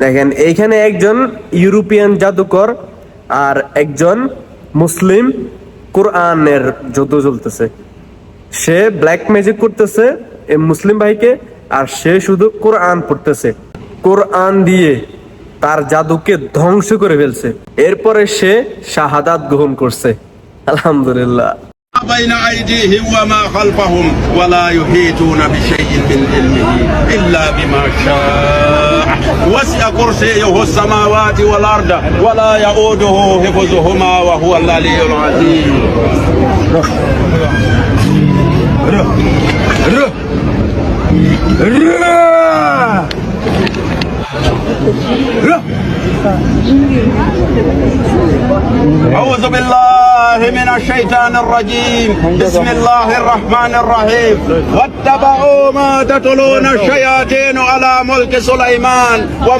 দেখেন এইখানে একজন ইউরোপিয়ান জাদুকর আর একজন মুসলিম কোরআনের যুদ্ধ চলতেছে। সে ব্ল্যাক ম্যাজিক করতেছে এই মুসলিম ভাইকে, আর সে শুধু কোরআন পড়তেছে। কোরআন দিয়ে তার জাদুকে ধ্বংস করে ফেলছে। এরপরে সে শাহাদাত গ্রহণ করছে। আলহামদুলিল্লাহ। بين أيديهم وما خلفهم ولا يحيطون بشيء من علمه إلا بما شاء وسع كرسيه السماوات والأرض ولا يؤوده حفظهما وهو العلي العظيم. أعوذ بالله من الشيطان الرجيم. بسم الله الرحمن الرحيم. واتبعوا ما تتلون الشياطين على ملك سليمان